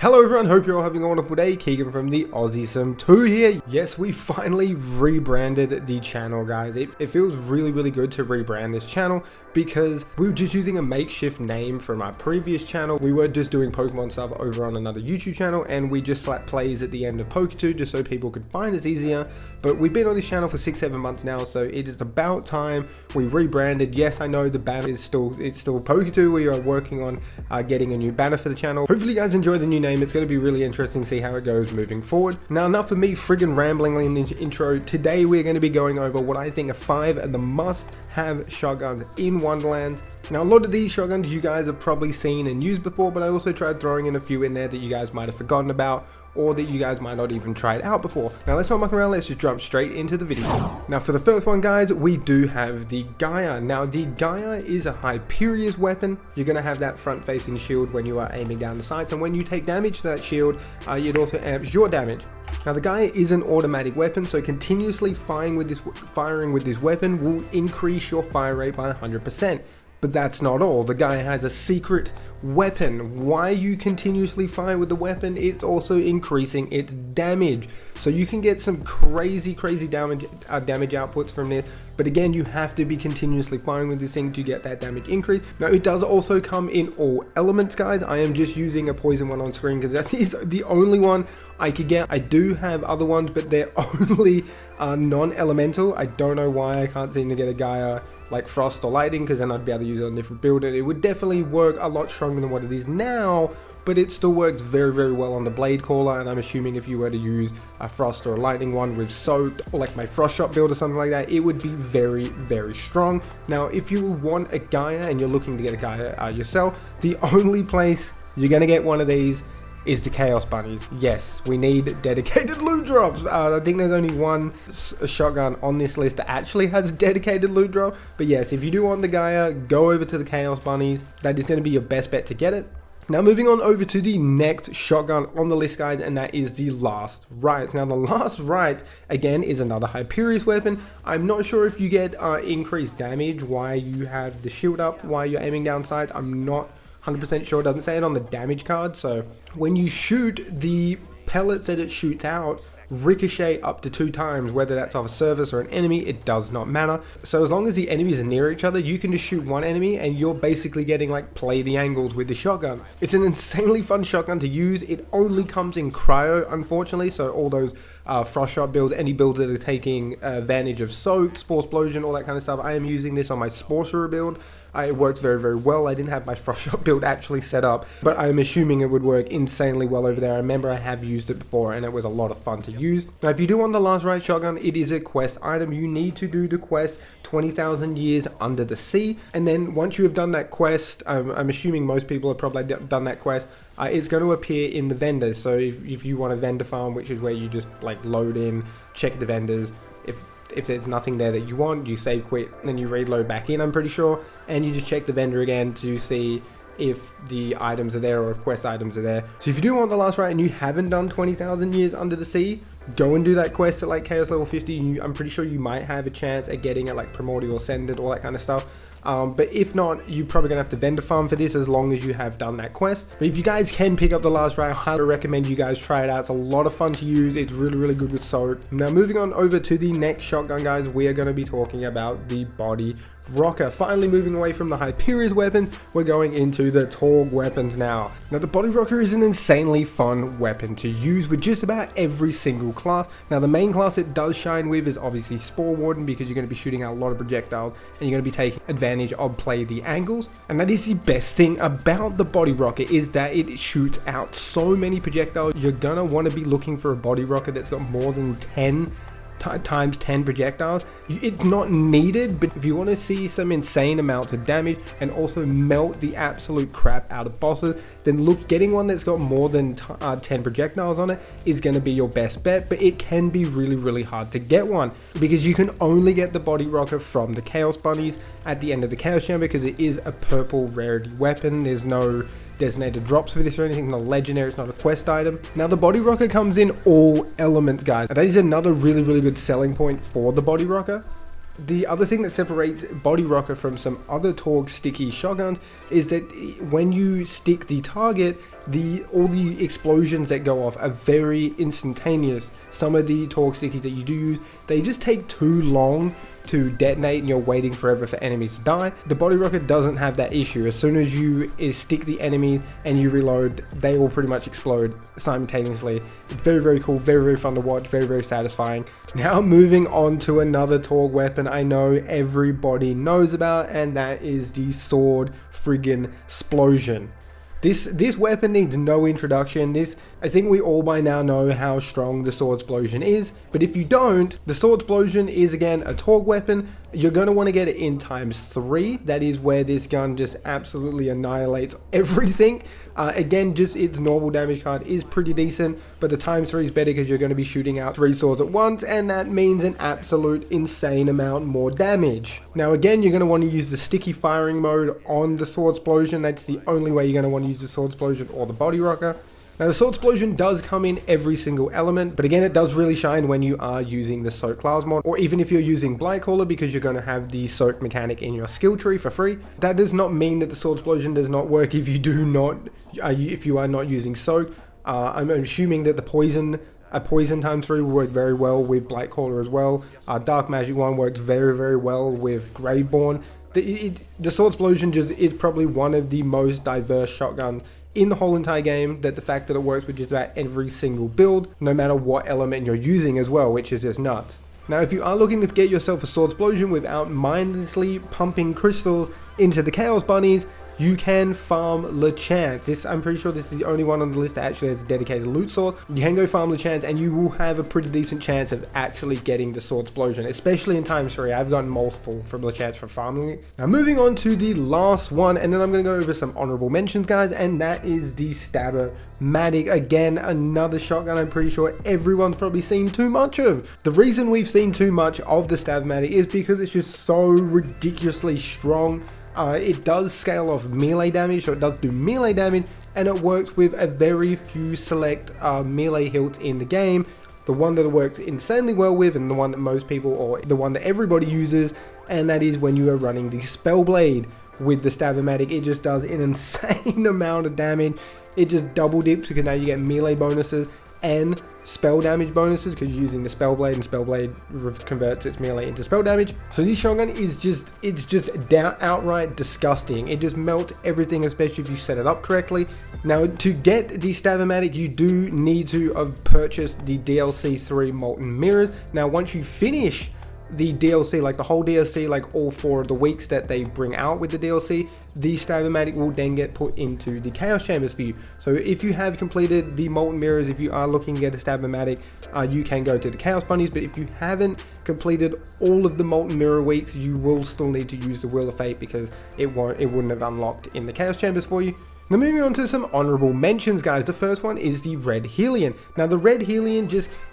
Hello everyone, hope you're all having a wonderful day. Keegan from the Aussiesome2 here. Yes, we finally rebranded the channel, guys. It feels really good to rebrand this channel because we were just using a makeshift name from our previous channel. We were just doing Pokemon stuff over on another YouTube channel, and we just slapped plays at the end of Poke2 just so people could find us easier. But we've been on this channel for 6-7 months now, so it is about time we rebranded. Yes, I know the banner is still Poke2. We are working on getting a new banner for the channel. Hopefully you guys enjoy the new name. It's going to be really interesting to see how it goes moving forward. Now, enough of me friggin' rambling in the intro. Today we're going to be going over what I think are 5 of the must-have shotguns in Wonderlands. Now, a lot of these shotguns you guys have probably seen and used before, but I also tried throwing in a few in there that you guys might have forgotten about, or that you guys might not even tried out before. Now let's not muck around, let's just jump straight into the video. Now for the first one, guys, we do have the Gyre. Now the Gyre is a Hyperia's weapon. You're going to have that front facing shield when you are aiming down the sights, and when you take damage to that shield, it also amps your damage. Now the Gyre is an automatic weapon, so continuously firing with this weapon will increase your fire rate by 100%. But that's not all. The guy has a secret weapon. Why you continuously fire with the weapon, it's also increasing its damage. So you can get some crazy damage outputs from this. But again, you have to be continuously firing with this thing to get that damage increase. Now it does also come in all elements, guys. I am just using a poison one on screen because that is the only one I could get. I do have other ones, but they're only non-elemental. I don't know why I can't seem to get a Gyre like frost or lightning, because then I'd be able to use it on a different build, and it would definitely work a lot stronger than what it is now, but it still works very well on the blade caller. And I'm assuming if you were to use a frost or a lightning one with soaked, or like my frost shot build or something like that, it would be very strong. Now if you want a Gyre and you're looking to get a Gyre yourself, the only place you're gonna get one of these is the Chaos Bunnies. Yes, we need dedicated loot drops. I think there's only one shotgun on this list that actually has a dedicated loot drop. But yes, if you do want the Gyre, go over to the Chaos Bunnies. That is going to be your best bet to get it. Now moving on over to the next shotgun on the list, guys, and that is the Last Rites. Now the Last Rites, again, is another Hyperia's weapon. I'm not sure if you get increased damage while you have the shield up, while you're aiming down sights. I'm not 100% sure. It doesn't say it on the damage card. So when you shoot, the pellets that it shoots out ricochet up to 2 times, whether that's off a surface or an enemy, it does not matter. So as long as the enemies are near each other, you can just shoot one enemy and you're basically getting like play the angles with the shotgun. It's an insanely fun shotgun to use. It only comes in cryo, unfortunately, so all those frost shot builds, any builds that are taking advantage of soak, Swordsplosion, all that kind of stuff, I am using this on my sorcerer build. It works very well. I didn't have my frost shot build actually set up, but I'm assuming it would work insanely well over there. I remember I have used it before and it was a lot of fun to use. Now if you do want the Last Rites shotgun, it is a quest item. You need to do the quest 20,000 years under the sea, and then once you have done that quest, I'm assuming most people have probably done that quest, it's going to appear in the vendors. So if you want a vendor farm, which is where you just like load in, check the vendors, if there's nothing there that you want, you save quit, then you reload back in, I'm pretty sure, and you just check the vendor again to see if the items are there or if quest items are there. So if you do want the Last Rite and you haven't done 20,000 years under the sea, go and do that quest at like Chaos level 50. I'm pretty sure you might have a chance at getting it like Primordial Ascended, all that kind of stuff. But if not, you're probably gonna have to vendor farm for this as long as you have done that quest. But if you guys can pick up the Last Rite, I highly recommend you guys try it out. It's a lot of fun to use. It's really good with soak. Now moving on over to the next shotgun, guys, we are going to be talking about the Bawdyrocker. Finally moving away from the Hyperia's weapons, we're going into the Torg weapons now. Now the Bawdyrocker is an insanely fun weapon to use with just about every single class. Now the main class it does shine with is obviously Spore Warden, because you're going to be shooting out a lot of projectiles and you're going to be taking advantage of play the angles. And that is the best thing about the Bawdyrocker, is that it shoots out so many projectiles. You're going to want to be looking for a Bawdyrocker that's got more than 10 times 10 projectiles. It's not needed, but if you want to see some insane amounts of damage and also melt the absolute crap out of bosses, then look, getting one that's got more than 10 projectiles on it is going to be your best bet. But it can be really hard to get one, because you can only get the Bawdyrocker from the Chaos Bunnies at the end of the Chaos Chamber, because it is a purple rarity weapon. There's no designated drops for this or anything, not legendary, it's not a quest item. Now the Bawdyrocker comes in all elements, guys. That is another really good selling point for the Bawdyrocker. The other thing that separates Bawdyrocker from some other Torg sticky shotguns is that when you stick the target, all the explosions that go off are very instantaneous. Some of the torque stickies that you do use, they just take too long to detonate and you're waiting forever for enemies to die. The Bawdyrocker doesn't have that issue. As soon as you stick the enemies and you reload, they all pretty much explode simultaneously. It's very, very cool, very, very fun to watch, very, very satisfying. Now moving on to another torque weapon I know everybody knows about, and that is the Swordsplosion. This weapon needs no introduction. I think we all by now know how strong the Swordsplosion is, but if you don't, the Swordsplosion is again a torque weapon. You're going to want to get it in ×3. That is where this gun just absolutely annihilates everything. Again, just its normal damage card is pretty decent, but the ×3 is better because you're going to be shooting out 3 swords at once, and that means an absolute insane amount more damage. Now again, you're going to want to use the sticky firing mode on the Swordsplosion. That's the only way you're going to want to use the Swordsplosion or the Bawdyrocker. Now the Swordsplosion does come in every single element, but again it does really shine when you are using the soak class mod, or even if you're using Blightcaller, because you're going to have the soak mechanic in your skill tree for free. That does not mean that the Swordsplosion does not work if you are not using soak. I'm assuming that a poison ×3 will work very well with Blightcaller as well. Dark Magic one works very, very well with Graveborn. The Swordsplosion just is probably one of the most diverse shotguns in the whole entire game, that the fact that it works with just about every single build, no matter what element you're using as well, which is just nuts. Now if you are looking to get yourself a Swordsplosion without mindlessly pumping crystals into the Chaos Bunnies, you can farm Lechance. I'm pretty sure this is the only one on the list that actually has a dedicated loot source. You can go farm Lechance and you will have a pretty decent chance of actually getting the Swordsplosion, especially in ×3. I've gotten multiple from Lechance for farming it. Now moving on to the last one, and then I'm going to go over some honorable mentions, guys, and that is the Stabber-matic. Again, another shotgun I'm pretty sure everyone's probably seen too much of. The reason we've seen too much of the Stabber-matic is because it's just so ridiculously strong. It does scale off melee damage, so it does do melee damage, and it works with a very few select melee hilts in the game. The one that it works insanely well with, and the one that most people, or the one that everybody uses, and that is when you are running the Spellblade with the Stabber-matic. It just does an insane amount of damage. It just double dips because now you get melee bonuses and spell damage bonuses because you're using the Spellblade, and Spellblade converts its melee into spell damage. So this shotgun is just outright disgusting. It just melts everything, especially if you set it up correctly. Now to get the Stabber-matic, you do need to purchase the DLC 3 Molten Mirrors. Now once you finish the DLC, like the whole DLC, like all 4 of the weeks that they bring out with the DLC, the Stabber-matic will then get put into the Chaos Chambers for you. So if you have completed the Molten Mirrors, if you are looking to get a Stabber-matic, you can go to the Chaos Bunnies, but if you haven't completed all of the Molten Mirror weeks, you will still need to use the Wheel of Fate because it wouldn't have unlocked in the Chaos Chambers for you. Now moving on to some honorable mentions, guys. The first one is the Red Hellion. Now the Red Hellion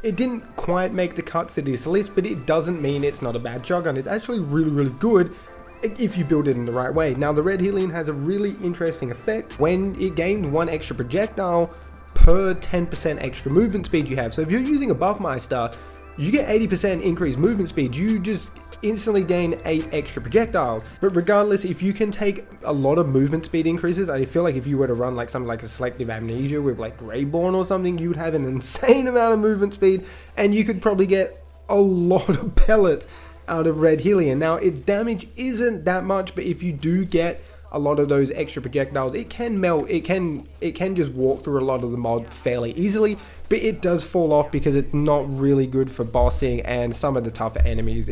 it didn't quite make the cut for this list, but it doesn't mean it's not a bad shotgun. It's actually really, really good if you build it in the right way. Now the Red Hellion has a really interesting effect when it gains 1 extra projectile per 10% extra movement speed you have. So if you're using a Buffmeister, you get 80% increased movement speed. You just instantly gain 8 extra projectiles. But regardless, if you can take a lot of movement speed increases, I feel like if you were to run like something like a Selective Amnesia with like Graveborn or something, you'd have an insane amount of movement speed, and you could probably get a lot of pellets out of Red Hellion. Now its damage isn't that much, but if you do get a lot of those extra projectiles, it can melt, it can just walk through a lot of the mod fairly easily, but it does fall off because it's not really good for bossing and some of the tougher enemies.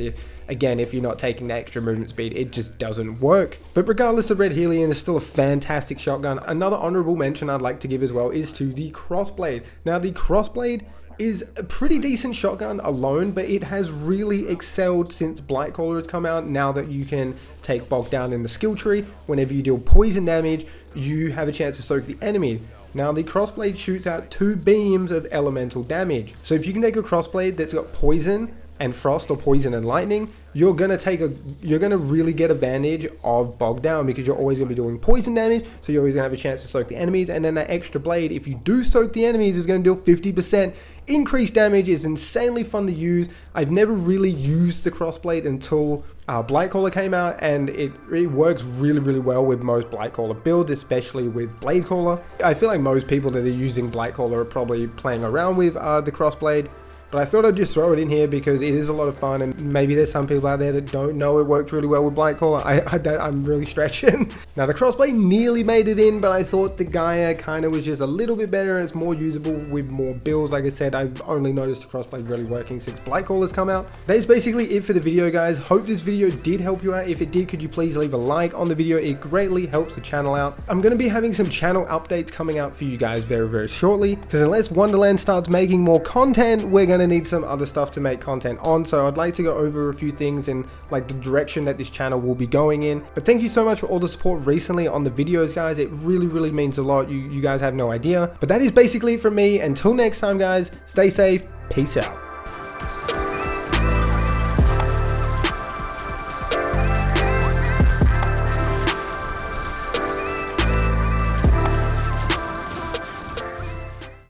Again, if you're not taking the extra movement speed, it just doesn't work. But regardless, the Red Hellion is still a fantastic shotgun. Another honorable mention I'd like to give as well is to the Crossblade. Now the Crossblade is a pretty decent shotgun alone, but it has really excelled since Blightcaller has come out. Now that you can take bogged down in the skill tree, whenever you deal poison damage, you have a chance to soak the enemy. Now the Crossblade shoots out 2 beams of elemental damage. So if you can take a Crossblade that's got poison and frost, or poison and lightning, you're gonna really get advantage of bogged down, because you're always gonna be doing poison damage, so you're always gonna have a chance to soak the enemies. And then that extra blade, if you do soak the enemies, is gonna deal 50% increased damage. Is insanely fun to use. I've never really used the Crossblade until Blightcaller came out, and it works really well with most Blightcaller builds, especially with Bladecaller. I feel like most people that are using Blightcaller are probably playing around with the Crossblade. But I thought I'd just throw it in here because it is a lot of fun, and maybe there's some people out there that don't know it works really well with Blightcaller. I'm really stretching. Now the Crossblade nearly made it in, but I thought the Gyre kind of was just a little bit better and it's more usable with more builds. Like I said, I've only noticed the Crossblade really working since Blightcaller's come out. That is basically it for the video, guys. Hope this video did help you out. If it did, could you please leave a like on the video? It greatly helps the channel out. I'm going to be having some channel updates coming out for you guys very shortly, because unless Wonderlands starts making more content, we're going to need some other stuff to make content on. So I'd like to go over a few things in like the direction that this channel will be going in. But thank you so much for all the support recently on the videos, guys. It really means a lot. You guys have no idea. But that is basically it from me. Until next time, guys, stay safe. Peace out.